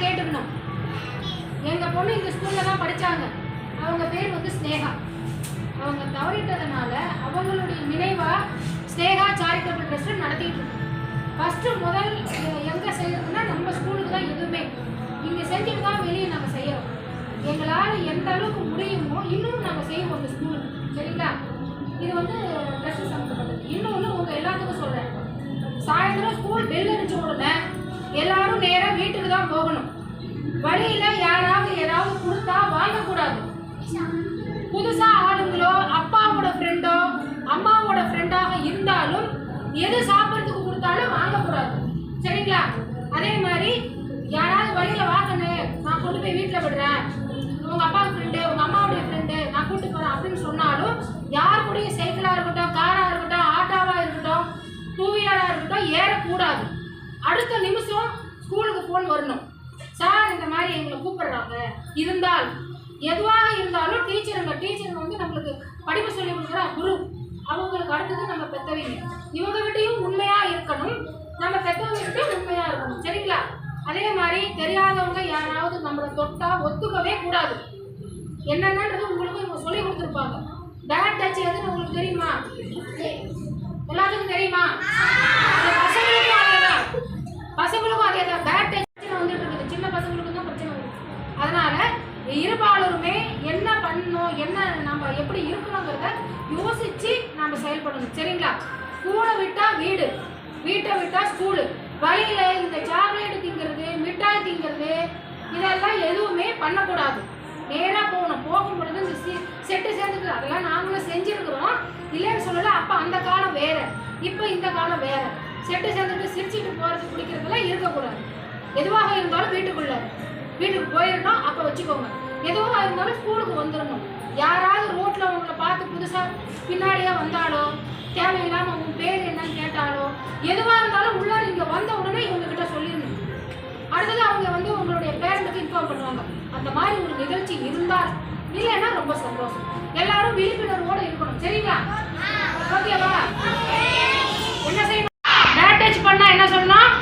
கேட்டுக்கணும். எங்கள் பொண்ணு இந்த ஸ்கூலில் தான் படித்தாங்க. அவங்க பேர் வந்து ஸ்னேகா. அவங்க தவறிட்டதுனால அவங்களுடைய நினைவாக ஸ்னேகா சாரிட்டபிள் ட்ரஸ்ட் நடத்திட்டு இருக்கோம். ஃபஸ்ட்டு முதல் எங்கே செய்யறதுன்னா நம்ம ஸ்கூலுக்கு தான். எதுவுமே இங்கே செஞ்சுட்டு தான் வெளியே நாங்கள் செய்கிறோம். எங்களால் எந்த அளவுக்கு முடியுமோ இன்னும் நாங்கள் செய்வோம் இந்த ஸ்கூலுக்கு. சரிங்களா? இது வந்து ட்ரெஸ்ஸு சம்மந்தப்பட்டது. இன்னொன்று உங்கள் எல்லாத்துக்கும் சொல்கிறேன், சாயந்தரம் ஸ்கூல் பெல் அடிச்ச உடனே எல்லாரும் நேராக வீட்டுக்கு தான் போகணும். வழியில் யாராவது ஏதாவது கொடுத்தா வாங்கக்கூடாது. புதுசாக ஆளுங்களோ அப்பாவோட ஃப்ரெண்டோ அம்மாவோட ஃப்ரெண்டாக இருந்தாலும் எது சாப்பிட்றதுக்கு கொடுத்தாலும் வாங்கக்கூடாது. சரிங்களா? அதே மாதிரி யாராவது வழியில் வாங்கணும், நான் கொண்டு போய் வீட்டில் விடுறேன், உங்கள் அப்பாவுக்கு ஃப்ரெண்டு உங்கள் அம்மாவுடைய ஃப்ரெண்டு நான் கூப்பிட்டு போகிறேன் அப்படின்னு சொன்னாலும் யார் கூடிய சைக்கிளாக இருக்கட்டும், காராக இருக்கட்டும், ஆட்டோவாக இருக்கட்டும், டூ வீலராக இருக்கட்டும் ஏறக்கூடாது. அடுத்த நிமிஷம் ஸ்கூலுக்கு ஃபோன் வரணும், சார் இந்த மாதிரி எங்களை கூப்பிடுறாங்க. இருந்தால் எதுவாக இருந்தாலும் டீச்சருங்க வந்து நம்மளுக்கு படிப்பு சொல்லி கொடுக்குற குரு, அவங்களுக்கு அடுத்தது நம்ம பெற்றவங்க. இவங்க கிட்டையும் உண்மையாக இருக்கணும், நம்ம பெற்றவங்க கிட்டையும் உண்மையாக இருக்கணும். சரிங்களா? அதே மாதிரி தெரியாதவங்க யாராவது நம்மளை தொட்டா ஒத்துக்கவே கூடாது. என்னென்னன்றது உங்களுக்கு இவங்க சொல்லி கொடுத்துருப்பாங்க. பேட் டச் எதுன்னு உங்களுக்கு தெரியுமா? எல்லாத்துக்கும் தெரியுமா? பசங்களுக்கும் அதேதான், பசங்களுக்கும் அதேதான். பேட் டச் வந்துட்டு இருக்குது, சின்ன பசங்களுக்கு தான் பிரச்சனை வருது. அதனால இருபாலருமே என்ன பண்ணணும், என்ன நம்ம எப்படி இருக்கணுங்கிறத யோசிச்சு நம்ம செயல்படணும். சரிங்களா? ஸ்கூலை விட்டா வீடு, வீட்டை விட்டா ஸ்கூலு, வழியில இந்த சாக்லேட் திங்கிறது, மிட்டாய் திங்கிறது இதெல்லாம் எதுவுமே பண்ணக்கூடாது. நேராக போகணும். போகும் பொழுது இந்த செட்டு சேர்ந்துக்கிறது அதெல்லாம் நாங்களும் செஞ்சுருக்குறோம், இல்லைன்னு சொல்லலை. அப்போ அந்த காலம் வேற, இப்போ இந்த காலம் வேற. செட்டு சேர்ந்துட்டு சிரிச்சுட்டு போகிறது பிடிக்கிறதுலாம் இருக்கக்கூடாது. எதுவாக இருந்தாலும் வீட்டுக்கு போயிடணும். அப்போ வச்சுக்கோங்க. எதுவாக இருந்தாலும் ஸ்கூலுக்கு வந்துடணும். யாராவது ரோட்டில் உங்களை பார்த்து புதுசாக பின்னாடியே வந்தாலோ, தேவையில்லாமல் உங்கள் பேர் என்னன்னு கேட்டாலோ, எதுவாக இருந்தாலும் உள்ளே இங்கே வந்த உடனே இவங்ககிட்ட சொல்லிடணும். அடுத்தது அவங்க வந்து உங்களுடைய பேரண்ட்டுக்கு இன்ஃபார்ம் பண்ணுவாங்க. அந்த மாதிரி ஒரு நிகழ்ச்சி இருந்தால், இல்லைன்னா ரொம்ப சந்தோஷம். எல்லாரும் விழிப்புணர்வோடு இருக்கணும். சரிங்களா? ஓகேவா? என்ன செய்யணும்? பேட் டச் பண்ணா என்ன சொல்லணும்?